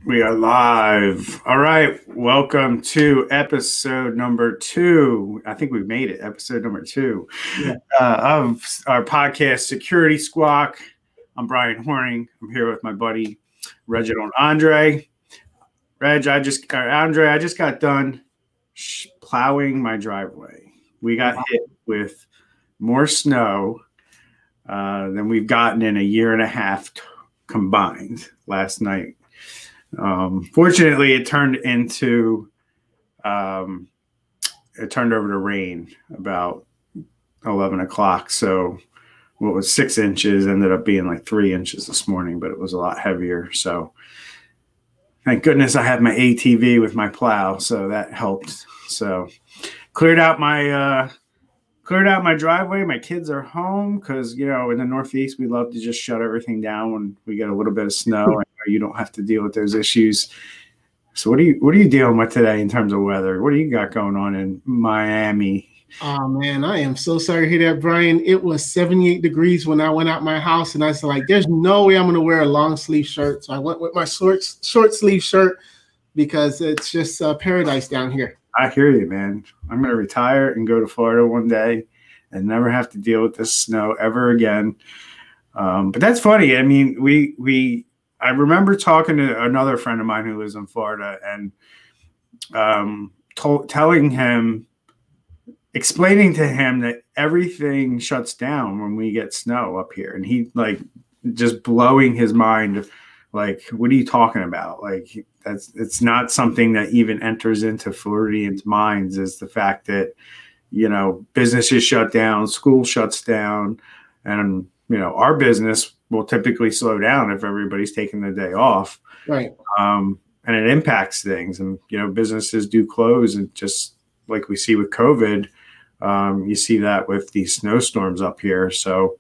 We are live. All right. Welcome to episode number 2. I think we made it. Episode number 2 of our podcast, Security Squawk. I'm Brian Horning. I'm here with my buddy, Reginald Andre. Andre, I just got done plowing my driveway. We got hit with more snow than we've gotten in a year and a half combined last night. Fortunately, it turned over to rain about 11 o'clock. So what was 6 inches ended up being like 3 inches this morning, but it was a lot heavier. So thank goodness I have my ATV with my plow. So that helped. So cleared out my driveway. My kids are home because, in the Northeast, we love to just shut everything down when we get a little bit of snow. You don't have to deal with those issues. So what are you dealing with today in terms of weather? What do you got going on in Miami? Oh man, I am so sorry to hear that, Brian. It was 78 degrees when I went out my house, and I was like, there's no way I'm going to wear a long sleeve shirt. So I went with my short sleeve shirt because it's just paradise down here. I hear you, man. I'm going to retire and go to Florida one day and never have to deal with this snow ever again. But that's funny. I mean, I remember talking to another friend of mine who lives in Florida and explaining to him that everything shuts down when we get snow up here. And he just blowing his mind. Like, what are you talking about? Like, it's not something that even enters into Floridians' minds, is the fact that, businesses shut down, school shuts down, and, our business will typically slow down if everybody's taking the day off. Right. And it impacts things. And, businesses do close. And just like we see with COVID, you see that with these snowstorms up here. So,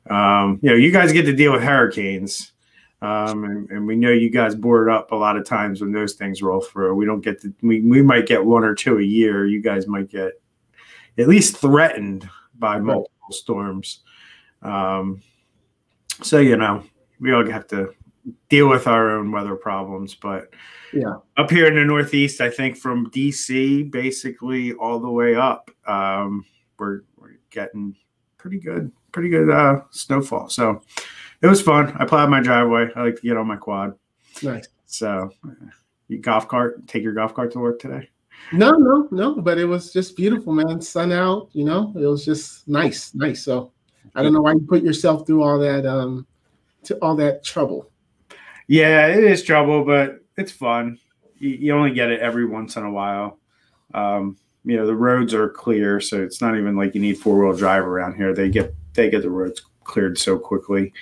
you guys get to deal with hurricanes. And we know you guys board up a lot of times when those things roll through. We don't get we might get 1 or 2 a year. You guys might get at least threatened by multiple storms. So, we all have to deal with our own weather problems. But up here in the Northeast, I think from DC basically all the way up, we're getting pretty good snowfall. So it was fun. I plowed my driveway. I like to get on my quad. Nice. So you take your golf cart to work today? No, but it was just beautiful, man. Sun out, it was just nice. So I don't know why you put yourself through all that trouble. Yeah, it is trouble, but it's fun. You only get it every once in a while. The roads are clear, so it's not even like you need 4-wheel drive around here. They get the roads cleared so quickly.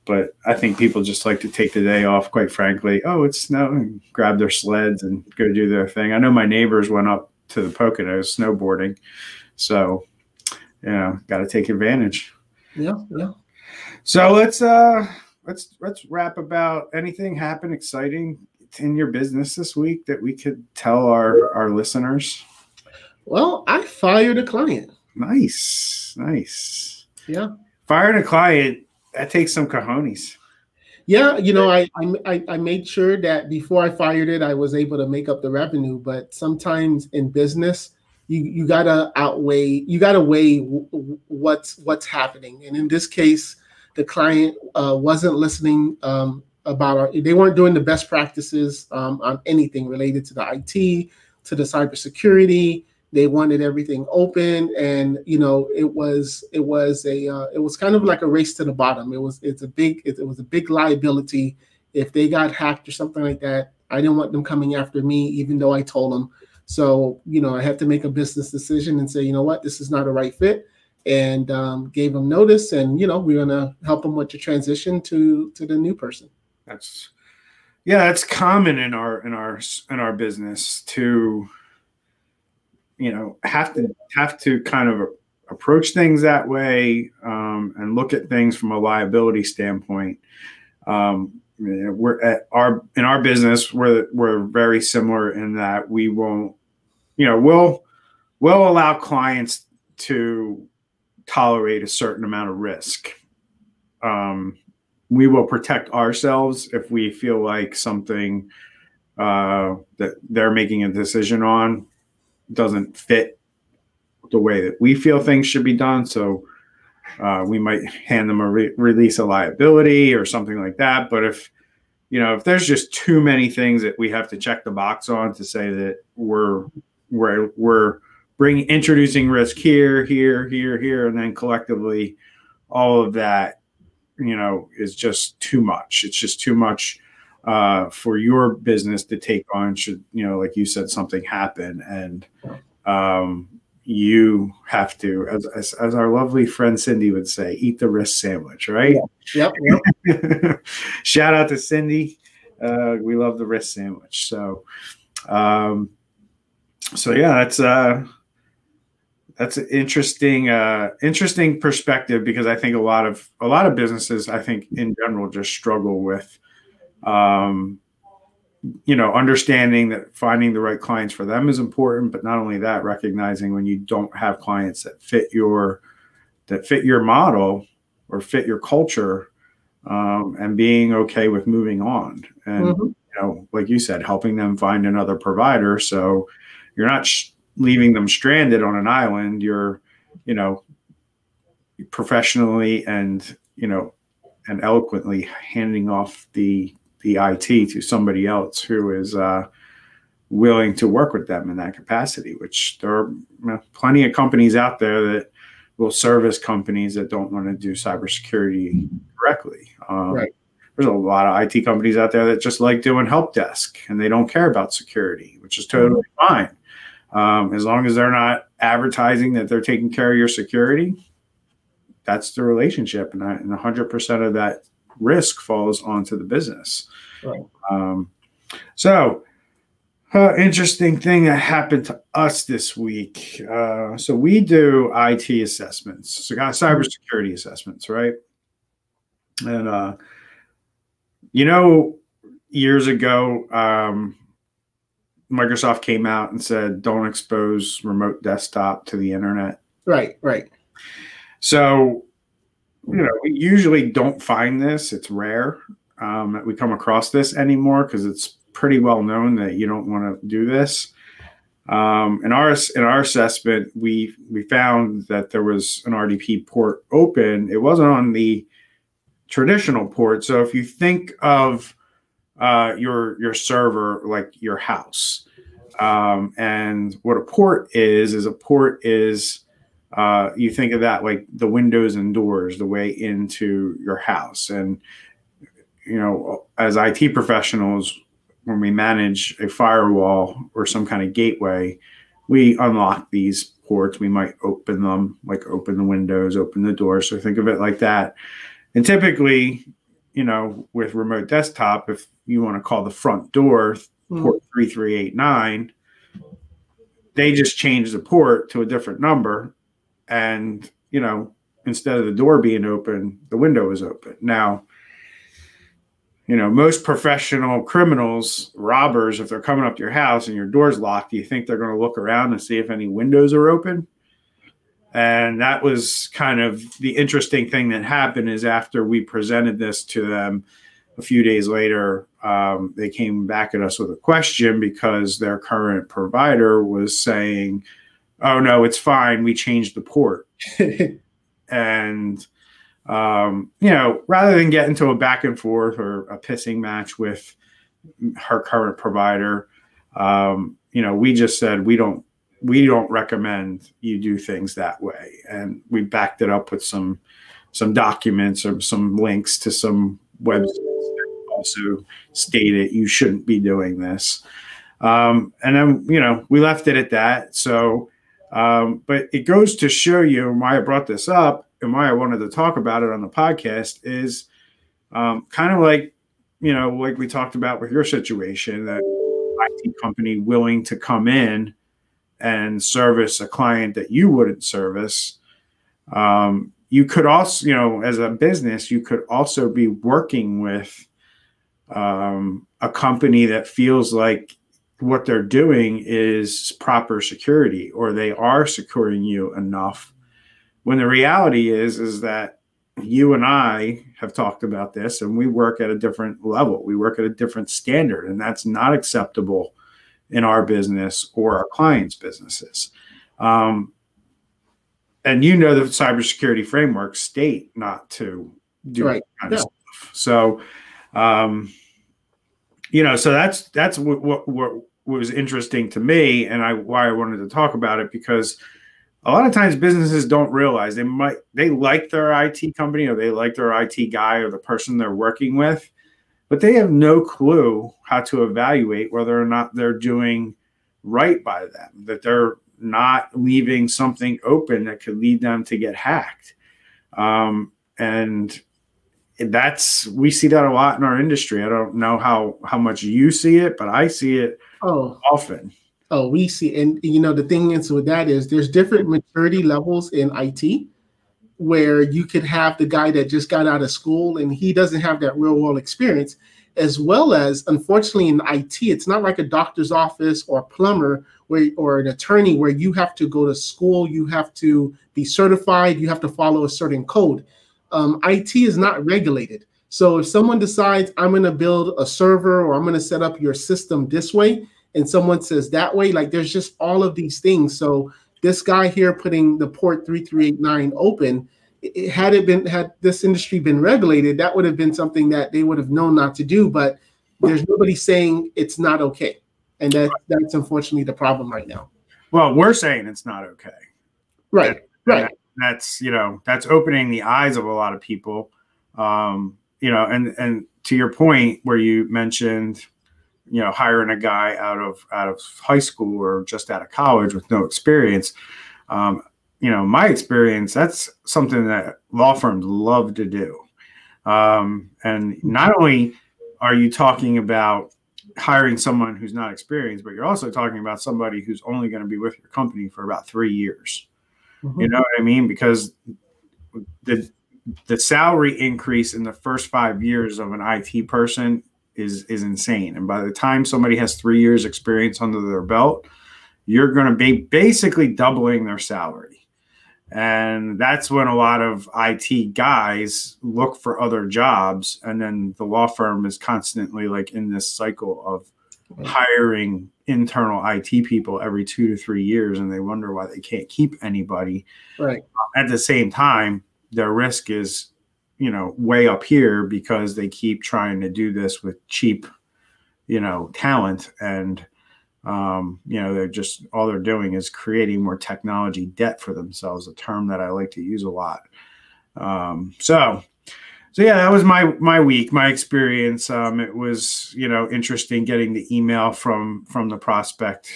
But I think people just like to take the day off, quite frankly. Oh, it's snow, and grab their sleds and go do their thing. I know my neighbors went up to the Poconos snowboarding. So, got to take advantage. Yeah. So let's wrap about anything happen exciting in your business this week that we could tell our listeners. Well, I fired a client. Nice. Yeah. Fired a client, that takes some cojones. Yeah, I made sure that before I fired it, I was able to make up the revenue. But sometimes in business, you gotta weigh what's happening. And in this case, the client wasn't listening they weren't doing the best practices on anything related to the IT, to the cybersecurity. They wanted everything open, and it was kind of like a race to the bottom. It was a big liability if they got hacked or something like that. I didn't want them coming after me, even though I told them. So I had to make a business decision and say, you know what, this is not a right fit, and gave them notice, and we're gonna help them with the transition to the new person. That's common in our business to have to kind of approach things that way, and look at things from a liability standpoint. We're in our business, we're very similar in that we won't, we'll allow clients to tolerate a certain amount of risk. we will protect ourselves if we feel like something that they're making a decision on doesn't fit the way that we feel things should be done. So we might hand them a release of liability or something like that. But if there's just too many things that we have to check the box on to say that we're introducing risk here, and then collectively all of that, is just too much. It's just too much for your business to take on should, like you said, something happen. And you have to, as our lovely friend Cindy would say, eat the risk sandwich, right? Yeah. Yep. Shout out to Cindy. We love the risk sandwich. So, yeah, that's an interesting perspective, because I think a lot of businesses, I think in general, just struggle with, understanding that finding the right clients for them is important, but not only that, recognizing when you don't have clients that fit your model or fit your culture, and being okay with moving on. And, like you said, helping them find another provider. So you're not leaving them stranded on an island. You're, professionally and eloquently handing off the IT to somebody else who is willing to work with them in that capacity, which there are plenty of companies out there that will service companies that don't want to do cybersecurity directly. Right. There's a lot of IT companies out there that just like doing help desk and they don't care about security, which is totally fine. As long as they're not advertising that they're taking care of your security, that's the relationship. And 100% of that risk falls onto the business. Right. Interesting thing that happened to us this week. So we do IT assessments, so got cybersecurity assessments, right? And years ago, Microsoft came out and said, don't expose remote desktop to the internet. Right. So, we usually don't find this. It's rare that we come across this anymore, because it's pretty well known that you don't want to do this. In our assessment, we found that there was an RDP port open. It wasn't on the traditional port. So if you think of your server like your house, and what a port is you think of that like the windows and doors, the way into your house. And as IT professionals, when we manage a firewall or some kind of gateway, we unlock these ports. We might open them, like open the windows, open the doors. So think of it like that. And typically, with remote desktop, if you want to call the front door port 3389, they just change the port to a different number. And, instead of the door being open, the window is open. Now, most professional criminals, robbers, if they're coming up to your house and your door's locked, do you think they're going to look around and see if any windows are open? And that was kind of the interesting thing that happened, is after we presented this to them a few days later, they came back at us with a question, because their current provider was saying, oh, no, it's fine. We changed the port. And rather than get into a back and forth or a pissing match with her current provider, we just said we don't recommend you do things that way, and we backed it up with some documents or some links to some websites that also stated you shouldn't be doing this. And then we left it at that. So, but it goes to show you why I brought this up. And why I wanted to talk about it on the podcast is kind of like, like we talked about with your situation, that IT company willing to come in and service a client that you wouldn't service. You could also, as a business, you could also be working with a company that feels like what they're doing is proper security, or they are securing you enough. When the reality is that you and I have talked about this, and we work at a different level. We work at a different standard, and that's not acceptable in our business or our clients' businesses. And the cybersecurity frameworks state not to do that kind of stuff. So, so that's what was interesting to me, and why I wanted to talk about it, because a lot of times businesses don't realize they like their IT company, or they like their IT guy or the person they're working with, but they have no clue how to evaluate whether or not they're doing right by them, that they're not leaving something open that could lead them to get hacked. And we see that a lot in our industry. I don't know how much you see it, but I see it often. Oh, we see. And, the thing is with that is there's different maturity levels in IT, where you could have the guy that just got out of school and he doesn't have that real world experience, as well as, unfortunately, in IT, it's not like a doctor's office or a plumber or an attorney where you have to go to school, you have to be certified, you have to follow a certain code. IT is not regulated. So if someone decides, I'm going to build a server, or I'm going to set up your system this way, and someone says that way, like, there's just all of these things. So this guy here putting the port 3389 open, had this industry been regulated, that would have been something that they would have known not to do. But there's nobody saying it's not okay. And that's unfortunately the problem right now. Well, we're saying it's not okay. Right. Right. That's opening the eyes of a lot of people. And to your point where you mentioned, hiring a guy out of high school or just out of college with no experience. My experience, that's something that law firms love to do. And not only are you talking about hiring someone who's not experienced, but you're also talking about somebody who's only going to be with your company for about 3 years. Mm-hmm. You know what I mean? Because the salary increase in the first 5 years of an IT person is insane. And by the time somebody has 3 years experience under their belt, you're going to be basically doubling their salary. And that's when a lot of IT guys look for other jobs. And then the law firm is constantly like in this cycle of hiring internal IT people every 2 to 3 years. And they wonder why they can't keep anybody. Right. At the same time, their risk is, way up here because they keep trying to do this with cheap, talent. And, they're just, all they're doing is creating more technology debt for themselves, a term that I like to use a lot. So yeah, that was my week, my experience. It was, interesting getting the email from the prospect,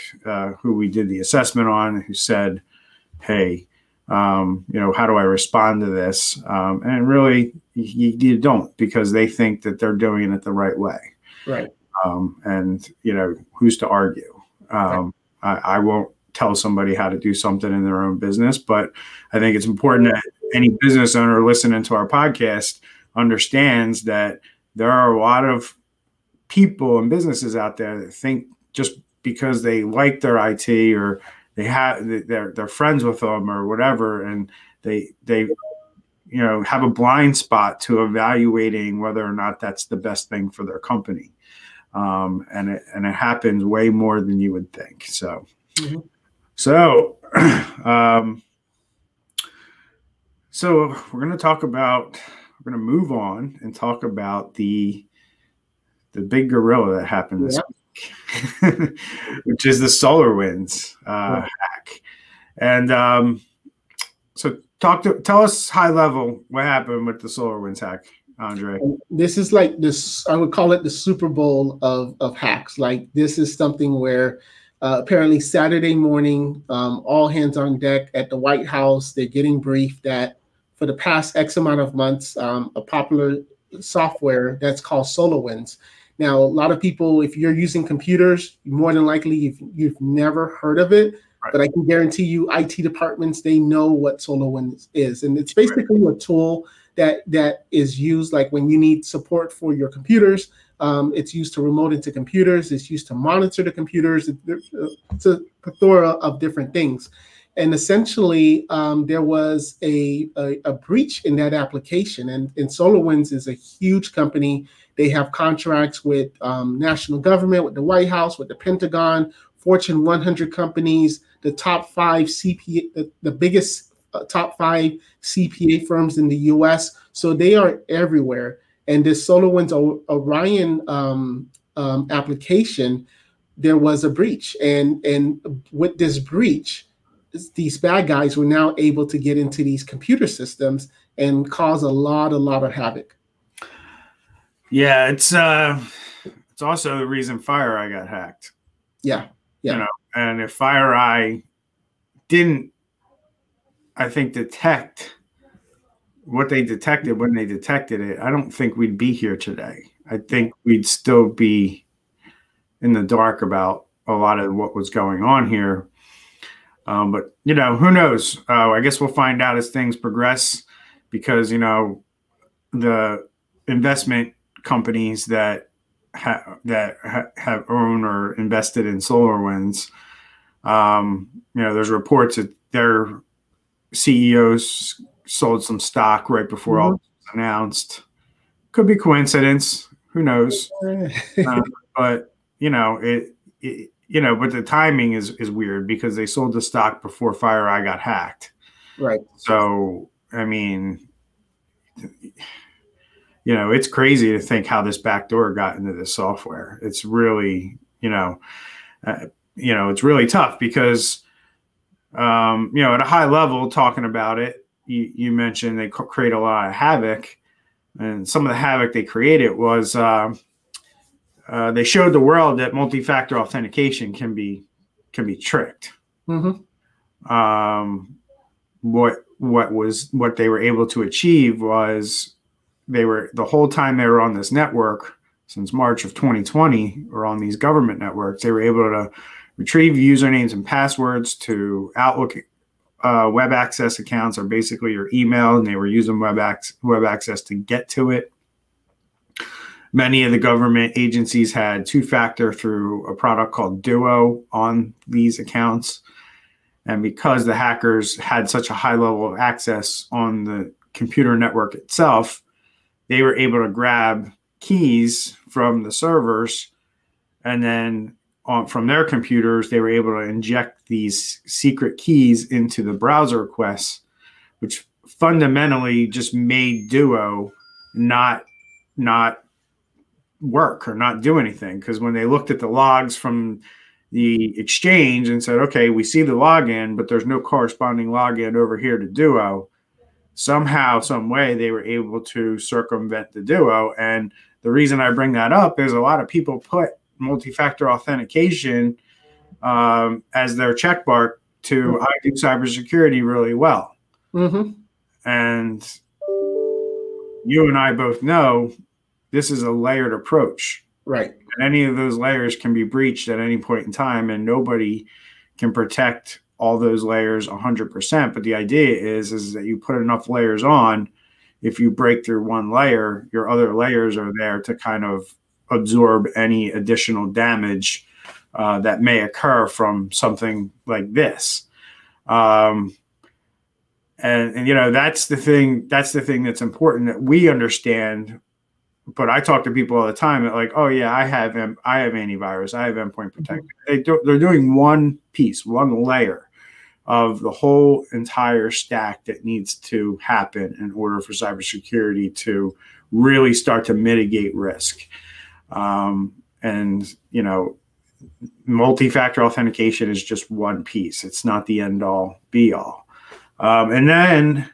who we did the assessment on, who said, hey, how do I respond to this? And really, you don't, because they think that they're doing it the right way. Right. And, who's to argue? I won't tell somebody how to do something in their own business, but I think it's important that any business owner listening to our podcast understands that there are a lot of people and businesses out there that think just because they like their IT or they're friends with them or whatever, and they have a blind spot to evaluating whether or not that's the best thing for their company. And it happens way more than you would think. So, mm-hmm. So we're going to move on and talk about the big gorilla that happened this week, which is the SolarWinds hack. And so tell us high level what happened with the SolarWinds hack, Andre. This is like this, I would call it the Super Bowl of hacks. Like, this is something where apparently Saturday morning, all hands on deck at the White House, they're getting briefed that for the past X amount of months, a popular software that's called SolarWinds. Now, a lot of people, if you're using computers, more than likely you've never heard of it. Right. But I can guarantee you, IT departments, they know what SolarWinds is. And it's basically a tool that is used like when you need support for your computers. It's used to remote into computers. It's used to monitor the computers. It's a plethora of different things. And essentially, there was a breach in that application. And SolarWinds is a huge company. They have contracts with national government, with the White House, with the Pentagon, Fortune 100 companies, the top 5 CPA, the biggest top 5 CPA firms in the US. So they are everywhere. And this SolarWinds Orion application, there was a breach. And with this breach, these bad guys were now able to get into these computer systems and cause a lot of havoc. Yeah, it's also the reason FireEye got hacked. Yeah. You know, and if FireEye didn't, I think, detect what they detected when they detected it, I don't think we'd be here today. I think we'd still be in the dark about a lot of what was going on here. But, you know, who knows? I guess we'll find out as things progress, because, you know, the investment companies that have owned or invested in SolarWinds, you know, there's reports that their CEOs sold some stock right before all this was announced. Could be coincidence. Who knows? But, you know, but the timing is weird, because they sold the stock before FireEye got hacked. Right. So, I mean, you know, it's crazy to think how this backdoor got into this software. It's really, it's really tough, because, you know, at a high level, talking about it, you mentioned they create a lot of havoc, and some of the havoc they created was they showed the world that multi-factor authentication can be tricked. Mm-hmm. What they were able to achieve was, the whole time they were on this network since March of 2020, or on these government networks, they were able to retrieve usernames and passwords to Outlook web access accounts, or basically your email, and they were using web access to get to it. Many of the government agencies had two-factor through a product called Duo on these accounts. And because the hackers had such a high level of access on the computer network itself, they were able to grab keys from the servers, and then from their computers, they were able to inject these secret keys into the browser requests, which fundamentally just made Duo not work or not do anything. Because when they looked at the logs from the exchange and said, okay, we see the login, but there's no corresponding login over here to Duo, somehow, some way, they were able to circumvent the Duo. And the reason I bring that up is a lot of people put multi-factor authentication as their check mark to, I do cybersecurity really well. Mm-hmm. And you and I both know this is a layered approach. Right. And any of those layers can be breached at any point in time, and nobody can protect all those layers 100%. But the idea is that you put enough layers on, if you break through one layer, your other layers are there to kind of absorb any additional damage that may occur from something like this. And you know, that's the thing that's important that we understand. But I talk to people all the time that, like, oh yeah, I have antivirus, I have endpoint protection. They're doing one piece, one layer of the whole entire stack that needs to happen in order for cybersecurity to really start to mitigate risk. And, you know, multi-factor authentication is just one piece. It's not the end all be all. And then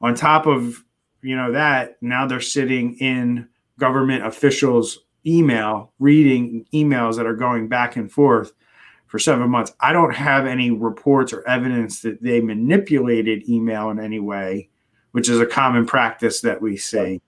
on top of, you know, that, now they're sitting in government officials' email, reading emails that are going back and forth for 7 months. I don't have any reports or evidence that they manipulated email in any way, which is a common practice that we see.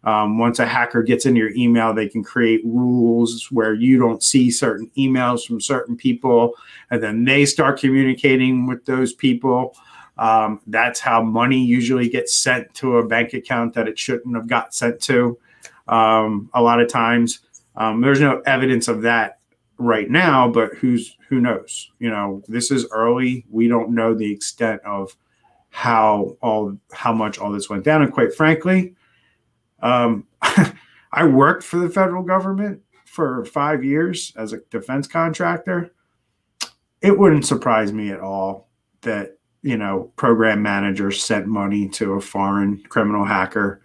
Once a hacker gets into your email, they can create rules where you don't see certain emails from certain people, and then they start communicating with those people. That's how money usually gets sent to a bank account that it shouldn't have got sent to. A lot of times, there's no evidence of that right now, but who knows? You know, this is early. We don't know the extent of how much all this went down. And quite frankly, I worked for the federal government for 5 years as a defense contractor. It wouldn't surprise me at all that, you know, program managers sent money to a foreign criminal hacker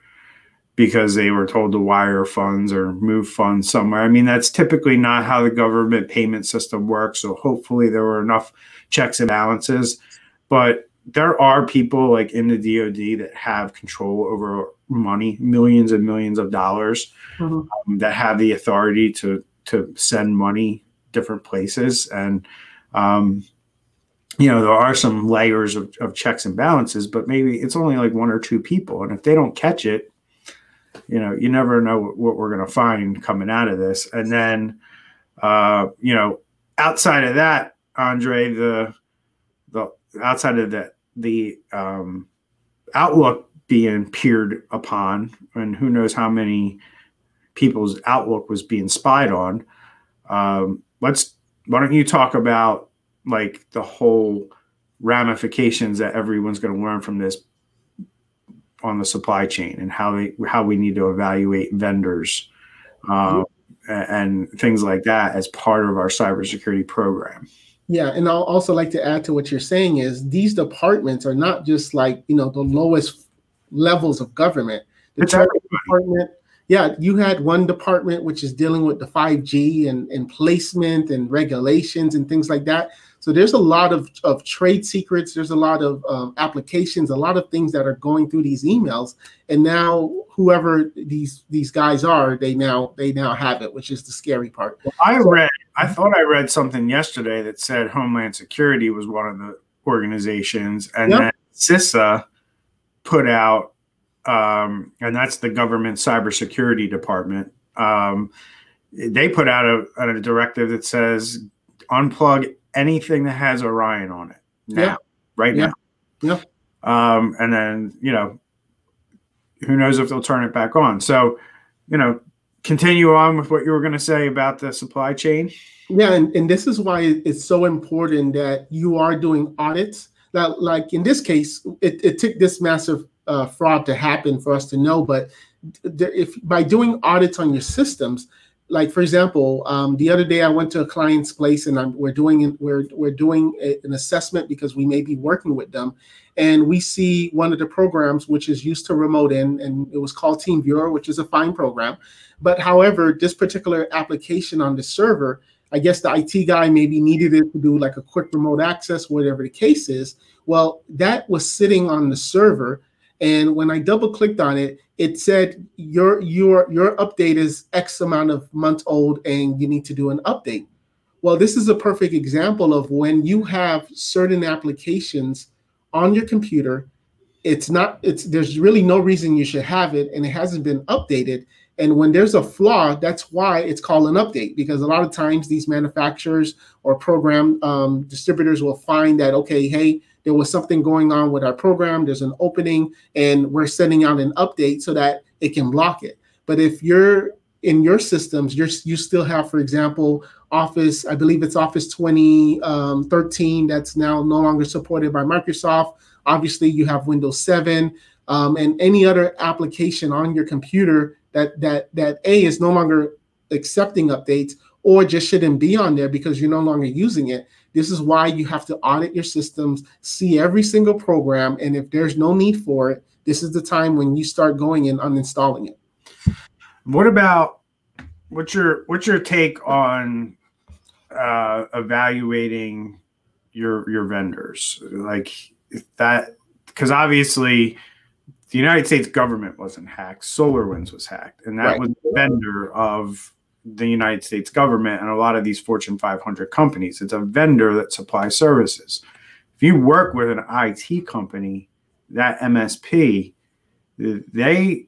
because they were told to wire funds or move funds somewhere. I mean, that's typically not how the government payment system works. So hopefully there were enough checks and balances. But there are people like in the DoD that have control over money, millions and millions of dollars, that have the authority to send money different places. And, you know, there are some layers of checks and balances, but maybe it's only like one or two people. And if they don't catch it, you know, you never know what we're going to find coming out of this. And then, you know, outside of that, Andre, the outside of that, the Outlook being peered upon, and who knows how many people's Outlook was being spied on. Why don't you talk about like the whole ramifications that everyone's going to learn from this on the supply chain, and how we need to evaluate vendors and things like that as part of our cybersecurity program. Yeah, and I'll also like to add to what you're saying is these departments are not just like, you know, the lowest levels of government. The Treasury Department, yeah, you had one department which is dealing with the 5G and placement and regulations and things like that. So there's a lot of trade secrets. There's a lot of applications, a lot of things that are going through these emails. And now whoever these guys are, they now have it, which is the scary part. Well, I thought I read something yesterday that said Homeland Security was one of the organizations, and then CISA put out, and that's the government cybersecurity department. They put out a directive that says unplug anything that has Orion on it now, right now. Yeah. And then, you know, who knows if they'll turn it back on. So, you know, continue on with what you were going to say about the supply chain. Yeah, and this is why it's so important that you are doing audits. That, like in this case, it took this massive fraud to happen for us to know. But if by doing audits on your systems, like for example, the other day I went to a client's place and we're doing an assessment because we may be working with them, and we see one of the programs which is used to remote in, and it was called TeamViewer, which is a fine program. But however, this particular application on the server, I guess the IT guy maybe needed it to do like a quick remote access, whatever the case is. Well, that was sitting on the server, and when I double clicked on it, it said your update is X amount of months old and you need to do an update. Well, this is a perfect example of when you have certain applications on your computer, there's really no reason you should have it, and it hasn't been updated. And when there's a flaw, that's why it's called an update, because a lot of times these manufacturers or program distributors will find that, okay, hey, there was something going on with our program, there's an opening, and we're sending out an update so that it can block it. But if you're in your systems, you still have, for example, Office, I believe it's Office 2013 that's now no longer supported by Microsoft. Obviously, you have Windows 7 and any other application on your computer that A is no longer accepting updates or just shouldn't be on there because you're no longer using it. This is why you have to audit your systems, see every single program, and if there's no need for it, this is the time when you start going and uninstalling it. What's your take on evaluating your vendors, like that? Because obviously the United States government wasn't hacked. SolarWinds was hacked, and that was the vendor of the United States government and a lot of these Fortune 500 companies. It's a vendor that supplies services. If you work with an IT company, that MSP, they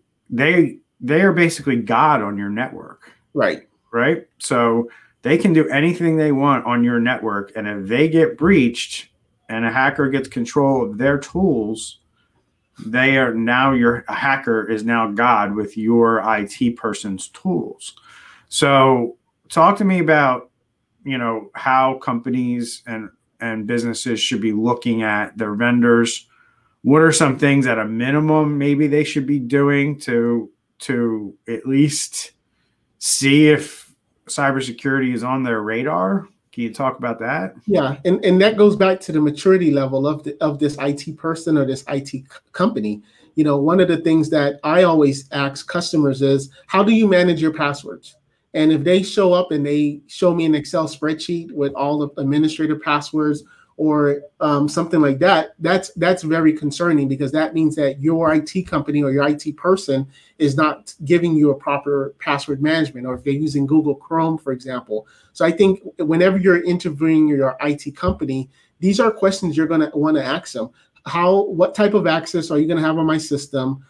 are basically God on your network. Right. So they can do anything they want on your network, and if they get breached and a hacker gets control of their tools, a hacker is now God with your IT person's tools. So talk to me about how companies and businesses should be looking at their vendors. What are some things at a minimum maybe they should be doing to at least see if cybersecurity is on their radar? Can you talk about that? Yeah, and that goes back to the maturity level of this IT person or this IT company. One of the things that I always ask customers is, how do you manage your passwords? And if they show up and they show me an Excel spreadsheet with all the administrator passwords or something like that, that's very concerning, because that means that your IT company or your IT person is not giving you a proper password management, or if they're using Google Chrome, for example. So I think whenever you're interviewing your IT company, these are questions you're going to want to ask them. What type of access are you going to have on my system?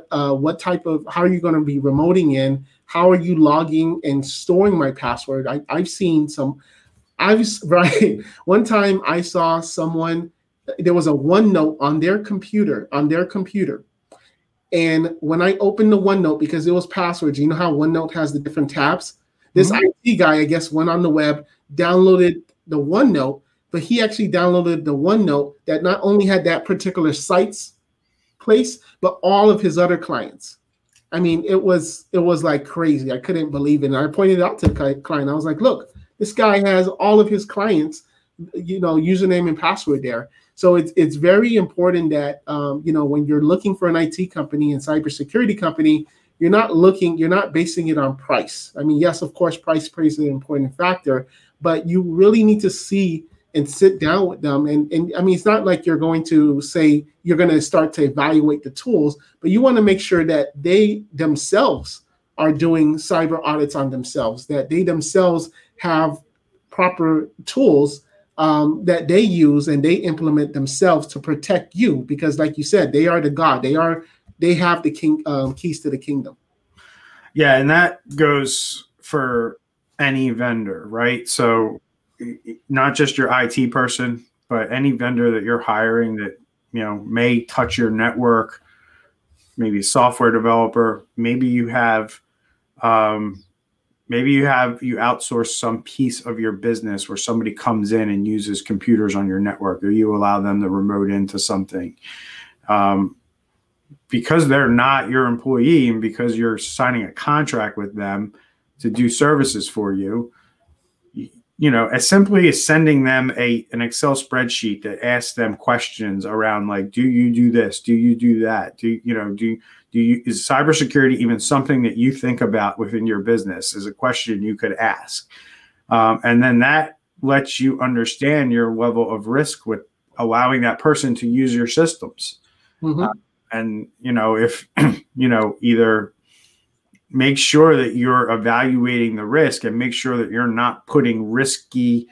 How are you going to be remoting in? How are you logging and storing my password? I've seen some. Right. One time I saw someone, there was a OneNote on their computer. And when I opened the OneNote, because it was passwords, you know how OneNote has the different tabs? This IT guy, I guess, went on the web, downloaded the OneNote, but he actually downloaded the OneNote that not only had that particular site's place, but all of his other clients. I mean, it was like crazy. I couldn't believe it. And I pointed it out to the client. I was like, look, this guy has all of his clients, username and password there. So it's very important that, when you're looking for an IT company and cybersecurity company, you're not basing it on price. I mean, yes, of course, price plays an important factor, but you really need to see and sit down with them. And I mean, it's not like you're going to say you're going to start to evaluate the tools, but you want to make sure that they themselves are doing cyber audits on themselves, that they themselves have proper tools that they use and they implement themselves to protect you, because like you said, they are the God. They have the keys to the kingdom. Yeah, and that goes for any vendor, right? So not just your IT person, but any vendor that you're hiring that may touch your network, maybe a software developer, maybe you outsource some piece of your business where somebody comes in and uses computers on your network, or you allow them to remote into something. Because they're not your employee and because you're signing a contract with them to do services for you, as simply as sending them an Excel spreadsheet that asks them questions around, like, do you do this? Do you do that? Is cybersecurity even something that you think about within your business? Is a question you could ask. And then that lets you understand your level of risk with allowing that person to use your systems. Mm-hmm. And if, either make sure that you're evaluating the risk and make sure that you're not putting risky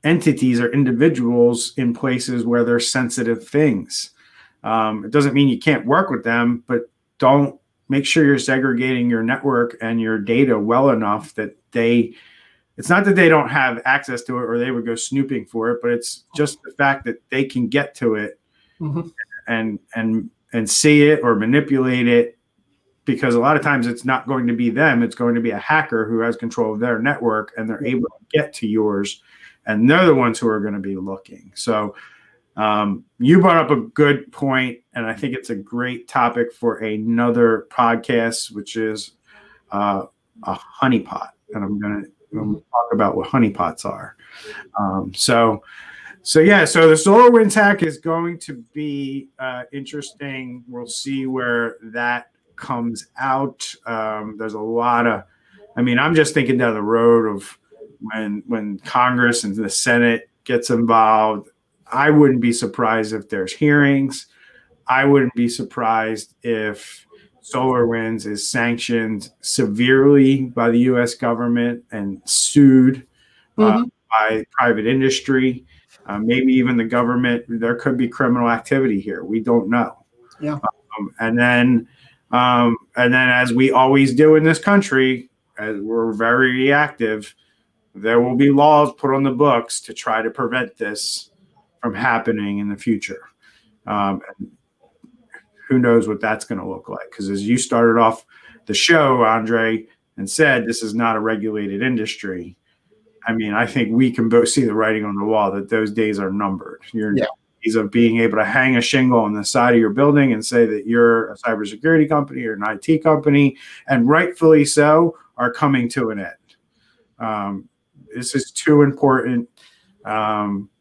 entities or individuals in places where there's sensitive things. It doesn't mean you can't work with them, but don't make sure you're segregating your network and your data well enough that it's not that they don't have access to it or they would go snooping for it, but it's just the fact that they can get to it and see it or manipulate it, because a lot of times it's not going to be them. It's going to be a hacker who has control of their network and they're able to get to yours, and they're the ones who are going to be looking. So you brought up a good point, and I think it's a great topic for another podcast, which is a honeypot. And I'm going to talk about what honeypots are. So the SolarWinds hack is going to be interesting. We'll see where that comes out. There's a lot of, I'm just thinking down the road of when Congress and the Senate gets involved. I wouldn't be surprised if there's hearings. I wouldn't be surprised if SolarWinds is sanctioned severely by the U.S. government and sued by private industry. Maybe even the government. There could be criminal activity here. We don't know. Yeah. And then as we always do in this country, as we're very reactive, there will be laws put on the books to try to prevent this from happening in the future. And who knows what that's going to look like? Because as you started off the show, Andre, and said, this is not a regulated industry. I mean, I think we can both see the writing on the wall that those days are numbered. Your days of being able to hang a shingle on the side of your building and say that you're a cybersecurity company or an IT company, and rightfully so, are coming to an end. This is too important.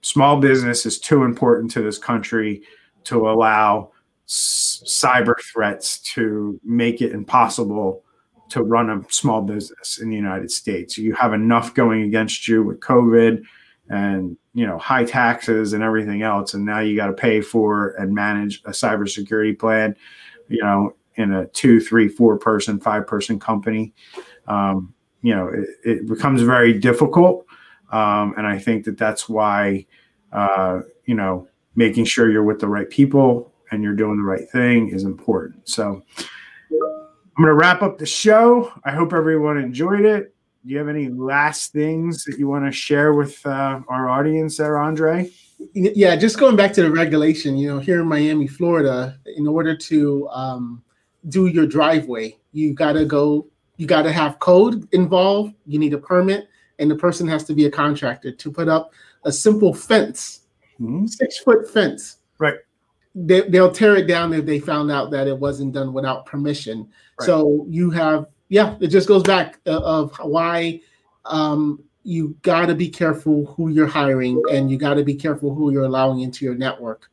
Small business is too important to this country to allow cyber threats to make it impossible to run a small business in the United States. You have enough going against you with COVID and, you know, high taxes and everything else, and now you got to pay for and manage a cybersecurity plan, you know, in a 2, 3, 4 person, 5 person company. You know, it becomes very difficult, and I think that that's why, you know, making sure you're with the right people and you're doing the right thing is important. So I'm going to wrap up the show. I hope everyone enjoyed it. Do you have any last things that you want to share with our audience there, Andre? Yeah, just going back to the regulation, you know, here in Miami, Florida, in order to do your driveway, you got to have code involved. You need a permit, and the person has to be a contractor to put up a simple fence, 6-foot fence. Right. They'll tear it down if they found out that it wasn't done without permission. Right. So you have, it just goes back of why you got to be careful who you're hiring, and you got to be careful who you're allowing into your network,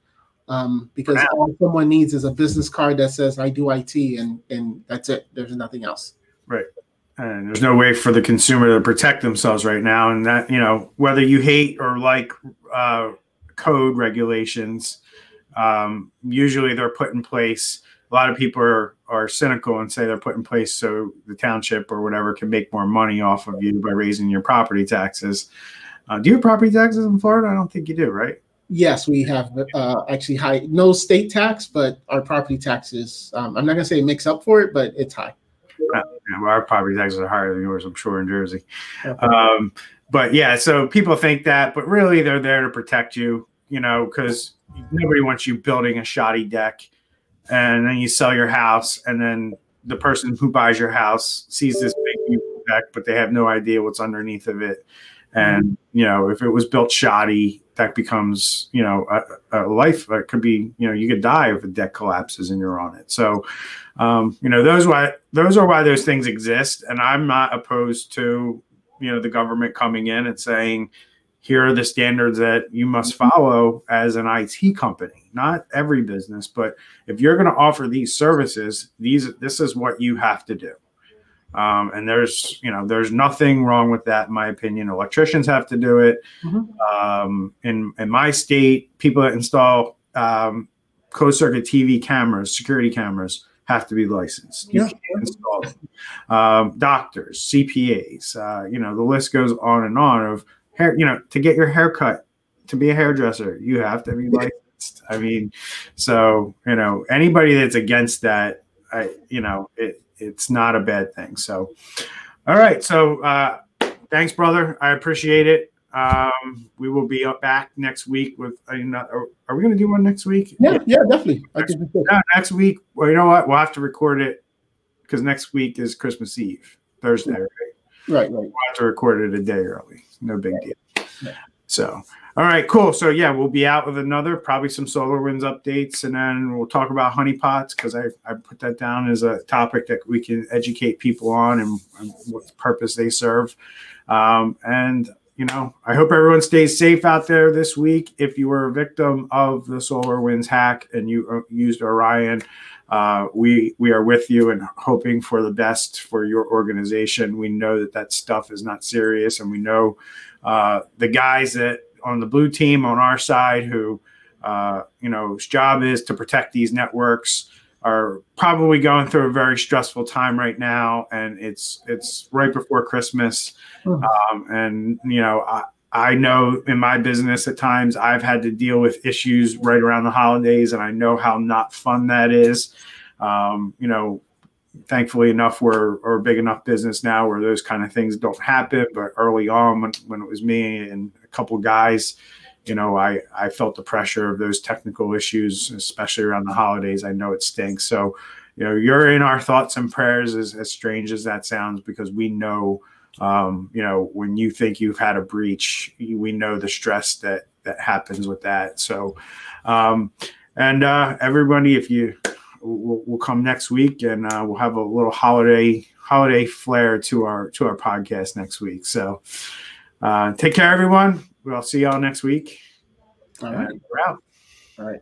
because all someone needs is a business card that says I do IT, and that's it. There's nothing else. Right. And there's no way for the consumer to protect themselves right now. And that, you know, whether you hate or like code regulations, usually they're put in place. A lot of people are cynical and say they're put in place so the township or whatever can make more money off of you by raising your property taxes. Do you have property taxes in Florida? I don't think you do, right? Yes, we have actually no state tax, but our property taxes, I'm not going to say it makes up for it, but it's high. Well, our property taxes are higher than yours, I'm sure, in Jersey. Okay. But yeah, so people think that, but really they're there to protect you, you know, because nobody wants you building a shoddy deck and then you sell your house, and then the person who buys your house sees this big beautiful deck, but they have no idea what's underneath of it. And, you know, if it was built shoddy, that becomes, you know, a life. It could be, you know, you could die if a deck collapses and you're on it. So, you know, those are why those things exist. And I'm not opposed to, you know, the government coming in and saying, here are the standards that you must follow as an IT company. Not every business, but if you're going to offer these services, this is what you have to do. And there's nothing wrong with that, in my opinion. Electricians have to do it. In my state, people that install closed circuit TV cameras, security cameras, have to be licensed. You can't install them. Doctors, CPAs, you know, the list goes on and on of hair, you know, to get your hair cut, to be a hairdresser, you have to be licensed. I mean, so, you know, anybody that's against that, you know, it's not a bad thing. So, all right. So, thanks, brother. I appreciate it. We will be back next week with another. Are we going to do one next week? Yeah, definitely. Next week. Well, you know what? We'll have to record it because next week is Christmas Eve, Thursday, right? Right. We'll have to record it a day early. No big deal. Yeah. So, all right, cool. So, yeah, we'll be out with probably some SolarWinds updates, and then we'll talk about honeypots because I put that down as a topic that we can educate people on and what purpose they serve. And, you know, I hope everyone stays safe out there this week. If you were a victim of the SolarWinds hack and you used Orion, we are with you and hoping for the best for your organization. We know that stuff is not serious, and we know the guys that on the blue team on our side who, you know, whose job is to protect these networks are probably going through a very stressful time right now, and it's right before Christmas. And, you know, I know in my business at times I've had to deal with issues right around the holidays, and I know how not fun that is. You know, thankfully enough, we're a big enough business now where those kind of things don't happen. But early on when it was me and a couple guys, you know, I felt the pressure of those technical issues, especially around the holidays. I know it stinks. So, you know, you're in our thoughts and prayers, as strange as that sounds, because we know When you think you've had a breach, we know the stress that happens with that. So, everybody, if you we'll come next week, and we'll have a little holiday flair to our podcast next week. So, take care, everyone. We'll see y'all next week. All right. We're out. All right.